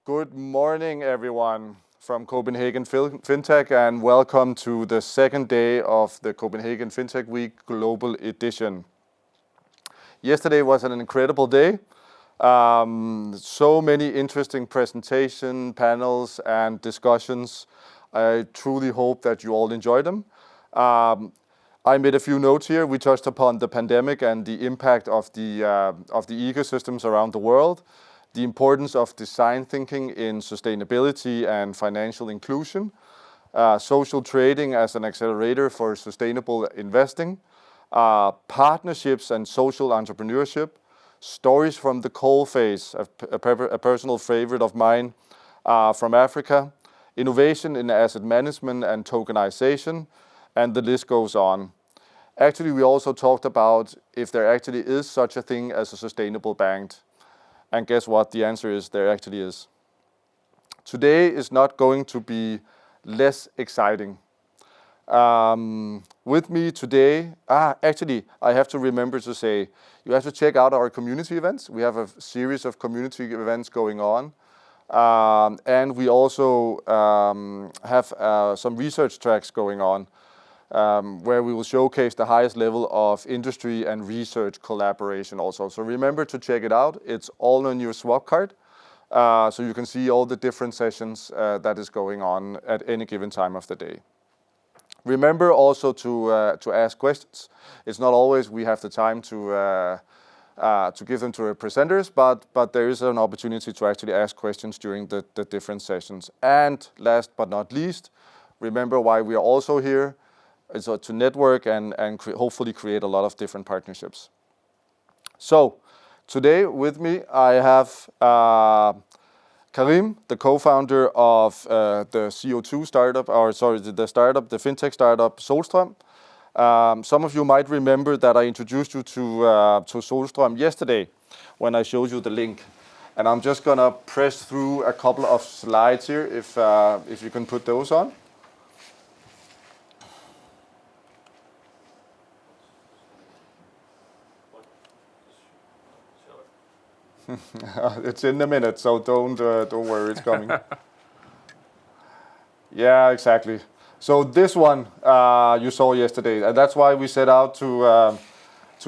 Good morning, everyone, from Copenhagen Fintech, and welcome to the second day of the Copenhagen Fintech Week Global Edition. Yesterday was an incredible day. So many interesting presentation panels and discussions. I truly hope that you all enjoyed them. I made a few notes here. We touched upon the pandemic and the impact of the ecosystems around the world, the importance of design thinking in sustainability and financial inclusion, social trading as an accelerator for sustainable investing, partnerships and social entrepreneurship, stories from the coal phase, a personal favorite of mine from Africa, innovation in asset management and tokenization, and the list goes on. Actually, we also talked about if there actually is such a thing as a sustainable bank. And guess what? The answer is there actually is. Today is not going to be less exciting. With me today, actually, I have to remember to say, you have to check out our community events. We have a series of community events going on. And we also have some research tracks going on where we will showcase the highest level of industry and research collaboration also. So remember to check it out. It's all on your swap card. So you can see all the different sessions that is going on at any given time of the day. Remember also to ask questions. It's not always we have the time to give them to our presenters, but there is an opportunity to actually ask questions during the different sessions. And last but not least, remember why we are also here. It's to network and hopefully create a lot of different partnerships. So today with me I have Karim, the co-founder of the CO2 startup, the fintech startup Solstroem. Some of you might remember that I introduced you to Solstroem yesterday when I showed you the link. And I'm just gonna press through a couple of slides here if you can put those on. It's in a minute, so don't worry, it's coming. Yeah, exactly. So this one you saw yesterday, and that's why we set out to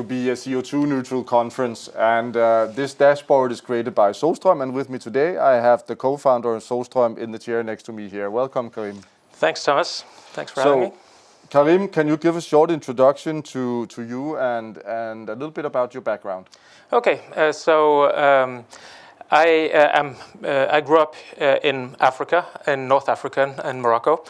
be a CO2 neutral conference. And this dashboard is created by Solstroem, and with me today I have the co-founder of Solstroem in the chair next to me here. Welcome, Karim. Thanks, Thomas. Thanks for having me. Karim, can you give a short introduction to you and a little bit about your background? Okay, I grew up in Africa, in North Africa and Morocco,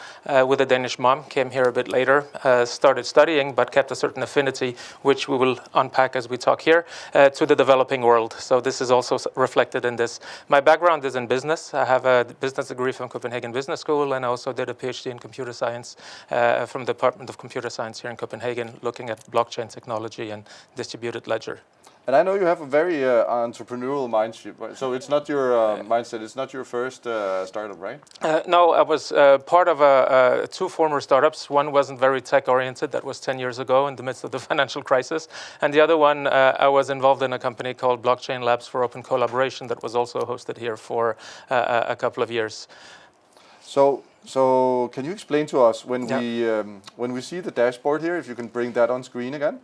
with a Danish mom. Came here a bit later, started studying, but kept a certain affinity, which we will unpack as we talk here, to the developing world. So this is also reflected in this. My background is in business. I have a business degree from Copenhagen Business School, and I also did a PhD in computer science from the Department of Computer Science here in Copenhagen, looking at blockchain technology and distributed ledger. And I know you have a very entrepreneurial mindset, right? So it's not your mindset, it's not your first startup, right? No, I was part of two former startups. One wasn't very tech-oriented, that was 10 years ago in the midst of the financial crisis. And the other one, I was involved in a company called Blockchain Labs for Open Collaboration that was also hosted here for a couple of years. So can you explain to us when we see the dashboard here, if you can bring that on screen again?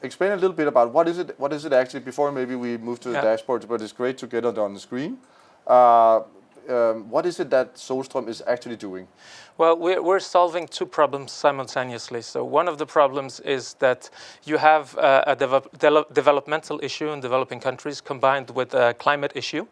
Explain a little bit about what is it actually before maybe we move to the dashboard, but it's great to get it on the screen. What is it that Solstroem is actually doing? Well, we're solving two problems simultaneously. So one of the problems is that you have a developmental issue in developing countries combined with a climate issue.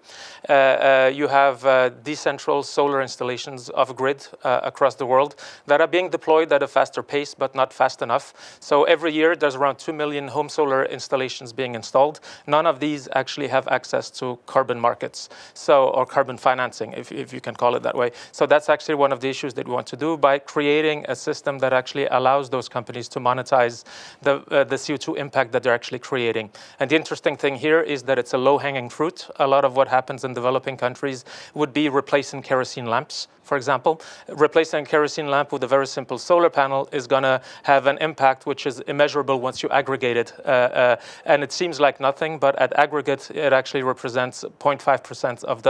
You have decentral solar installations off grid across the world that are being deployed at a faster pace, but not fast enough. So every year there's around 2 million home solar installations being installed. None of these actually have access to carbon markets, or carbon financing. balancing, if you can call it that way. So that's actually one of the issues that we want to do by creating a system that actually allows those companies to monetize the CO2 impact that they're actually creating. And the interesting thing here is that it's a low-hanging fruit. A lot of what happens in developing countries would be replacing kerosene lamps. For example, replacing a kerosene lamp with a very simple solar panel is going to have an impact which is immeasurable once you aggregate it. And it seems like nothing, but at aggregate, it actually represents 0.5% of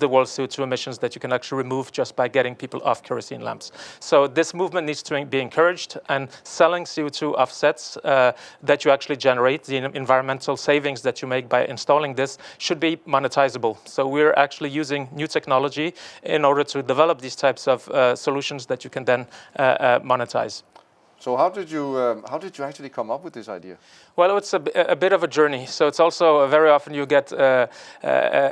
the world's CO2 emissions that you can actually remove just by getting people off kerosene lamps. So this movement needs to be encouraged, and selling CO2 offsets that you actually generate, the environmental savings that you make by installing this, should be monetizable. So we're actually using new technology in order to develop these types of solutions that you can then monetize. So how did you actually come up with this idea? Well, it's a bit of a journey. So it's also very often you get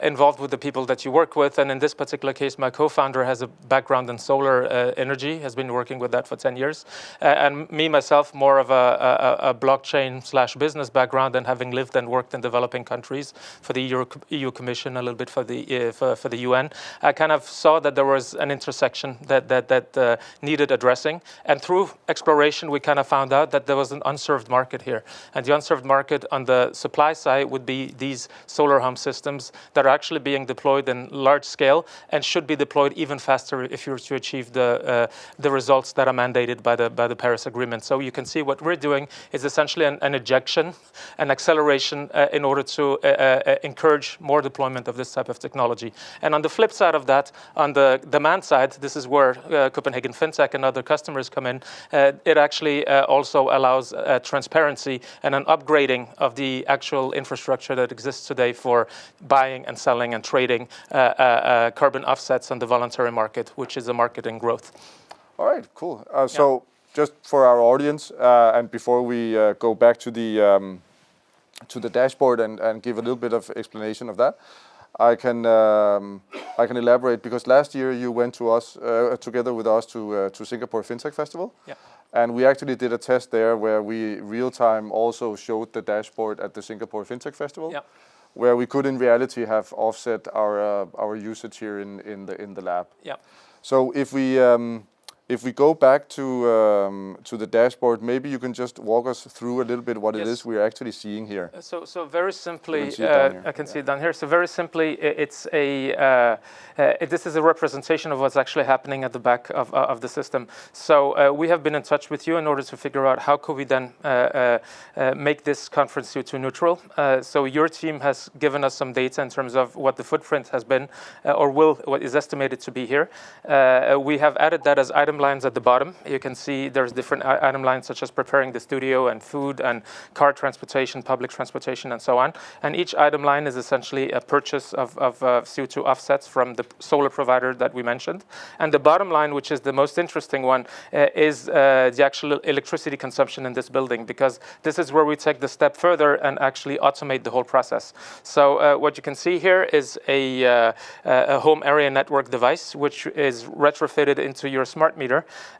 involved with the people that you work with. And in this particular case, my co-founder has a background in solar energy, has been working with that for 10 years. And me, myself, more of a blockchain/business background, and having lived and worked in developing countries for the EU Commission, a little bit for the UN, I kind of saw that there was an intersection that needed addressing. And through exploration, we kind of found out that there was an unserved market here. And the unserved market on the supply side would be these solar home systems that are actually being deployed in large scale and should be deployed even faster if you're to achieve the results that are mandated by the Paris Agreement. So you can see what we're doing is essentially an ejection, an acceleration in order to encourage more deployment of this type of technology. And on the flip side of that, on the demand side, this is where Copenhagen Fintech and other customers come in. It actually also allows transparency and an upgrading of the actual infrastructure that exists today for buying and selling and trading carbon offsets on the voluntary market, which is a market in growth. All right, cool. So just for our audience, and before we go back to the dashboard and give a little bit of explanation of that, I can elaborate, because last year you went to us together with us to Singapore Fintech Festival. Yeah. And we actually did a test there where we real-time also showed the dashboard at the Singapore Fintech Festival, where we could in reality have offset our usage here in the lab. Yeah. So if we go back to the dashboard, maybe you can just walk us through a little bit what it is we're actually seeing here. So very simply, I can see it down here. So very simply, it's this is a representation of what's actually happening at the back of the system. So we have been in touch with you in order to figure out how could we then make this conference CO2 neutral. So your team has given us some data in terms of what the footprint has been what is estimated to be here. We have added that as item lines at the bottom. You can see there's different item lines such as preparing the studio and food and car transportation, public transportation, and so on. And each item line is essentially a purchase of CO2 offsets from the solar provider that we mentioned. And the bottom line, which is the most interesting one, is the actual electricity consumption in this building, because this is where we take the step further and actually automate the whole process. So what you can see here is a home area network device, which is retrofitted into your smart meter.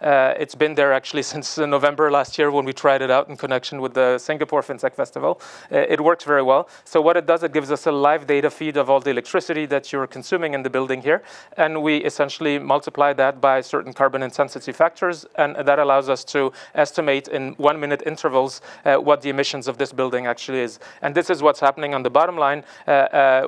It's been there actually since November last year when we tried it out in connection with the Singapore Fintech Festival. It works very well. So what it does, it gives us a live data feed of all the electricity that you're consuming in the building here. And we essentially multiply that by certain carbon intensity factors. And that allows us to estimate in 1 minute intervals what the emissions of this building actually is. And this is what's happening on the bottom line.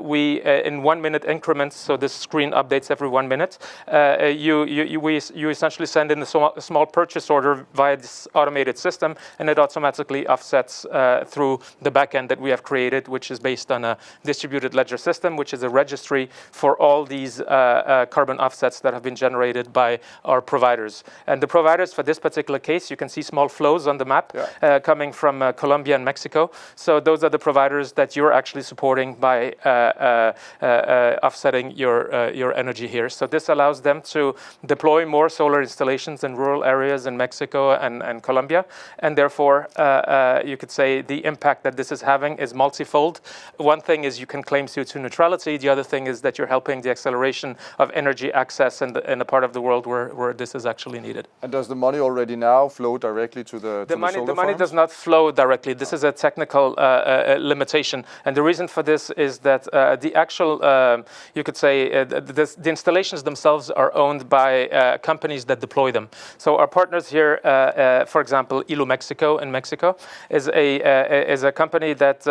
We, in 1 minute increments, so this screen updates every 1 minute, you essentially send in a small purchase order via this automated system, and it automatically offsets through the backend that we have created, which is based on a distributed ledger system, which is a registry for all these carbon offsets that have been generated by our providers. And the providers for this particular case, you can see small flows on the map coming from Colombia and Mexico. So those are the providers that you're actually supporting by offsetting your energy here. So this allows them to deploy more solar installations installations in rural areas in Mexico and Colombia. And therefore, you could say the impact that this is having is multifold. One thing is you can claim CO2 neutrality. The other thing is that you're helping the acceleration of energy access in a part of the world where this is actually needed. And does the money already now flow directly to the solar The money farms? does not flow directly. This is a technical limitation. And the reason for this is that the actual, you could say, the installations themselves are owned by companies that deploy them. So our partners here, for example, Ilu Mexico in Mexico, is a company that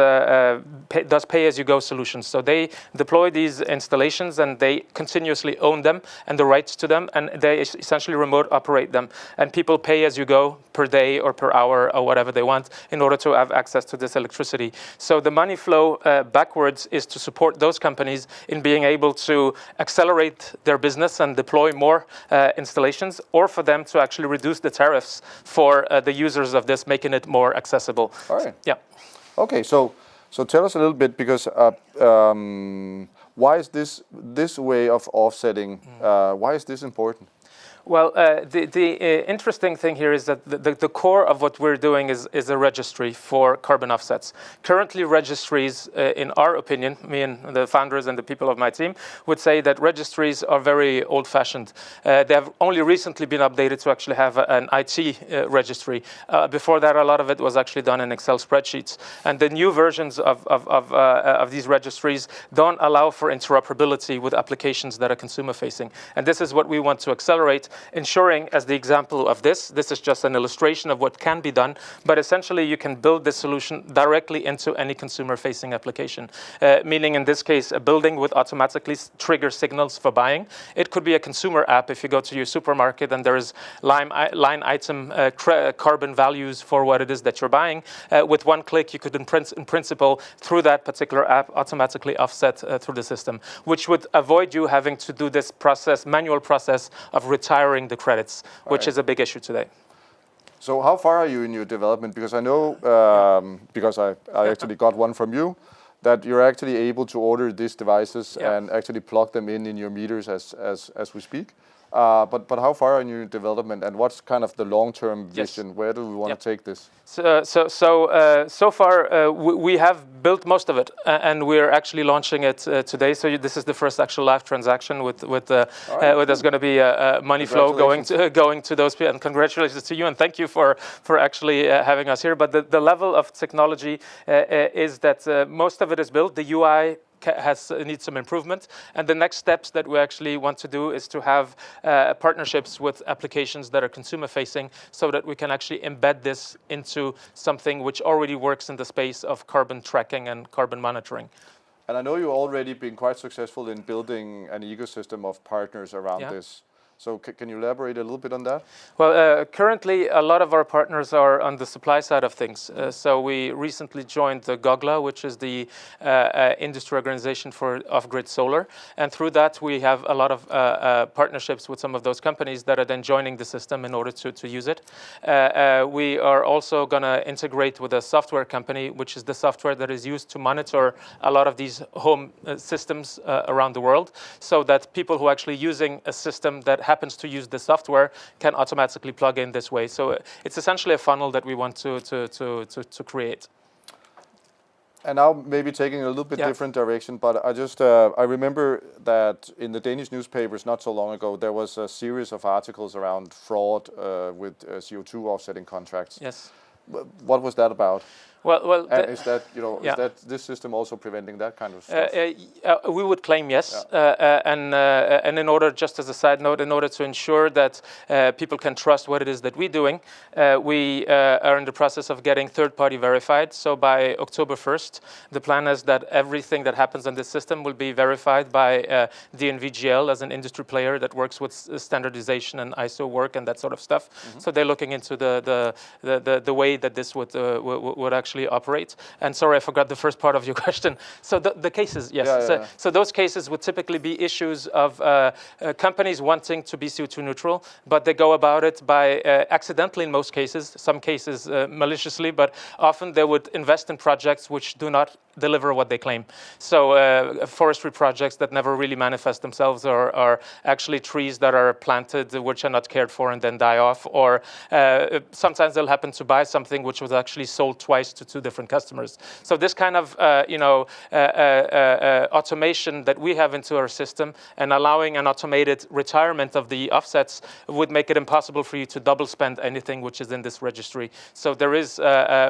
does pay-as-you-go solutions. So they deploy these installations and they continuously own them and the rights to them, and they essentially remote operate them. And people pay as you go per day or per hour or whatever they want in order to have access to this electricity. So the money flow backwards is to support those companies in being able to accelerate their business and deploy more installations, or for them to actually reduce the tariffs for the users of this, making it more accessible. All right. Yeah. Okay, so tell us a little bit, because why is this way of offsetting, why is this important? Well, the interesting thing here is that the core of what we're doing is a registry for carbon offsets. Currently, registries, in our opinion, me and the founders and the people of my team, would say that registries are very old-fashioned. They have only recently been updated to actually have an IT registry. Before that, a lot of it was actually done in Excel spreadsheets. And the new versions of these registries don't allow for interoperability with applications that are consumer-facing. And this is what we want to accelerate, ensuring, as the example of this is just an illustration of what can be done, but essentially you can build this solution directly into any consumer-facing application, meaning in this case, a building would automatically trigger signals for buying. It could be a consumer app if you go to your supermarket and there is line item carbon values for what it is that you're buying. With one click, you could, in principle, through that particular app, automatically offset through the system, which would avoid you having to do this manual process of retiring the credits, which is a big issue today. So how far are you in your development? Because I know, because I actually got one from you, that you're actually able to order these devices and actually plug them in your meters as we speak. But how far are you in your development, and what's kind of the long-term vision? Where do we want to take this? So far, we have built most of it, and we're actually launching it today. So this is the first actual live transaction with where there's going to be money flow going to those people. And congratulations to you, and thank you for actually having us here. But the level of technology is that most of it is built. The UI needs some improvement, and the next steps that we actually want to do is to have partnerships with applications that are consumer facing, so that we can actually embed this into something which already works in the space of carbon tracking and carbon monitoring. And I know you've already been quite successful in building an ecosystem of partners around this. So can you elaborate a little bit on that? Well, currently a lot of our partners are on the supply side of things. So we recently joined the GOGLA, which is the industry organization for off-grid solar. And through that, we have a lot of partnerships with some of those companies that are then joining the system in order to use it. We are also going to integrate with a software company, which is the software that is used to monitor a lot of these home systems around the world, so that people who are actually using a system that happens to use the software can automatically plug in this way. So it's essentially a funnel that we want to create. And now maybe taking a little bit different direction, but I remember that in the Danish newspapers not so long ago, there was a series of articles around fraud with CO2 offsetting contracts. Yes. What was that about? Well, and is that is that this system also preventing that kind of stuff? We would claim yes, and in order, just as a side note, in order to ensure that people can trust what it is that we're doing, we are in the process of getting third-party verified. So by October 1st, the plan is that everything that happens on this system will be verified by DNVGL as an industry player that works with standardization and ISO work and that sort of stuff. Mm-hmm. So they're looking into the way that this would actually operate. And sorry, I forgot the first part of your question. So the cases, yes. So those cases would typically be issues of companies wanting to be CO2 neutral, but they go about it by accidentally in most cases, some cases maliciously, but often they would invest in projects which do not deliver what they claim. So forestry projects that never really manifest themselves are actually trees that are planted which are not cared for and then die off, or sometimes they'll happen to buy something which was actually sold twice to two different customers. So this kind of automation that we have into our system and allowing an automated retirement of the offsets would make it impossible for you to double spend anything which is in this registry. So there is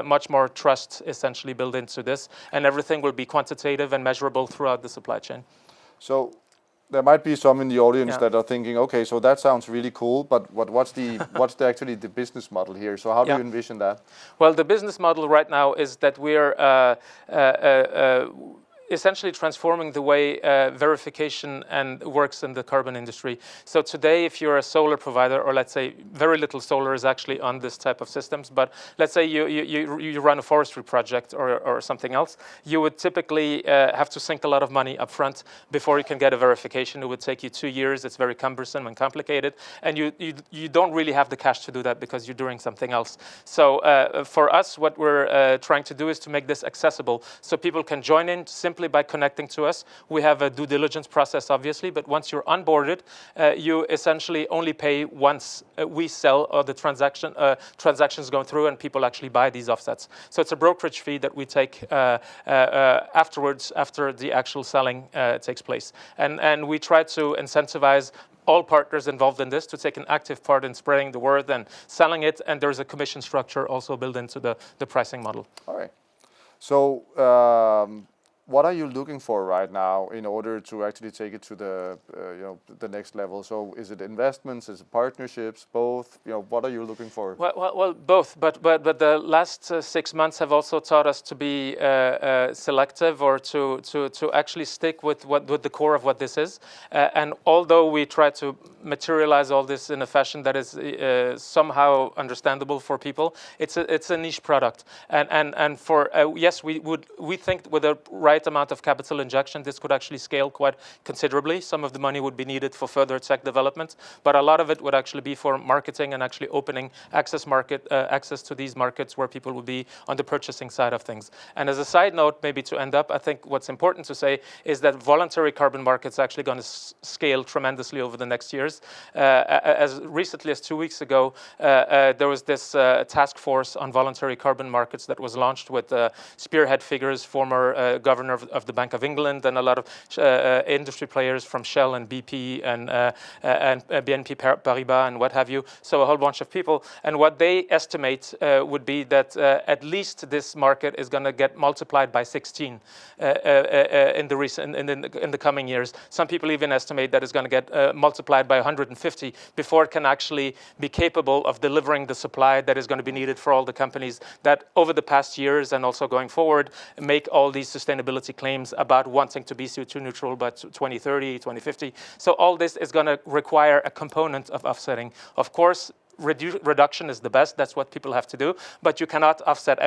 much more trust essentially built into this, and everything will be quantitative and measurable throughout the supply chain. So there might be some in the audience that are thinking, okay, so that sounds really cool, but what's actually the business model here? So how do you envision that? Well, the business model right now is that we're essentially transforming the way verification and works in the carbon industry. So today, if you're a solar provider, or let's say very little solar is actually on this type of systems, but let's say you run a forestry project or something else, you would typically have to sink a lot of money up front before you can get a verification. It would take you 2 years. It's very cumbersome and complicated, and you don't really have the cash to do that because you're doing something else. So for us, what we're trying to do is to make this accessible so people can join in simply by connecting to us. We have a due diligence process, obviously, but once you're onboarded, you essentially only pay once we sell or the transactions going through and people actually buy these offsets. So it's a brokerage fee that we take afterwards, after the actual selling takes place. And we try to incentivize all partners involved in this to take an active part in spreading the word and selling it, and there's a commission structure also built into the pricing model. All right. So what are you looking for right now in order to actually take it to the next level? So is it investments, is it partnerships, both? What are you looking for? Well, both. But the last 6 months have also taught us to be selective, or to actually stick with the core of what this is. And although we try to materialize all this in a fashion that is somehow understandable for people, it's a niche product. And for yes, we think with the right amount of capital injection, this could actually scale quite considerably. Some of the money would be needed for further tech development, but a lot of it would actually be for marketing and actually opening access to these markets where people will be on the purchasing side of things. And as a side note, maybe to end up, I think what's important to say is that voluntary carbon markets are actually going to scale tremendously over the next years. As recently as 2 weeks ago, there was this task force on voluntary carbon markets that was launched with spearhead figures, former governor of the Bank of England, and a lot of industry players from Shell and BP and BNP Paribas and what have you. So a whole bunch of people. And what they estimate would be that at least this market is going to get multiplied by 16 in the coming years. Some people even estimate that it's going to get multiplied by 150 before it can actually be capable of delivering the supply that is going to be needed for all the companies that over the past years and also going forward make all these sustainability claims about wanting to be CO2 neutral by 2030, 2050. So all this is going to require a component of offsetting. Of course, reduction is the best. That's what people have to do. But you cannot offset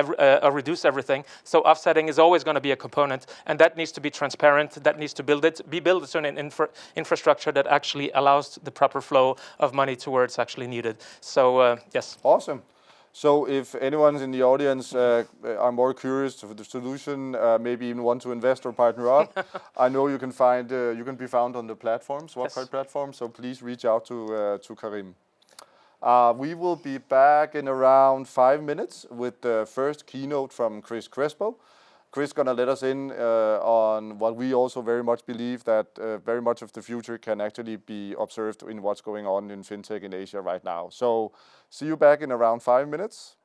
or reduce everything. So offsetting is always going to be a component, and that needs to be transparent. That needs to be built on an infrastructure that actually allows the proper flow of money to where it's actually needed. So yes. Awesome. So if anyone's in the audience are more curious for the solution, maybe even want to invest or partner up, I know you can be found on the platforms, website platforms. So please reach out to Karim. We will be back in around 5 minutes with the first keynote from Chris Crespo. Chris is going to let us in on what we also very much believe that very much of the future can actually be observed in what's going on in fintech in Asia right now. So see you back in around 5 minutes.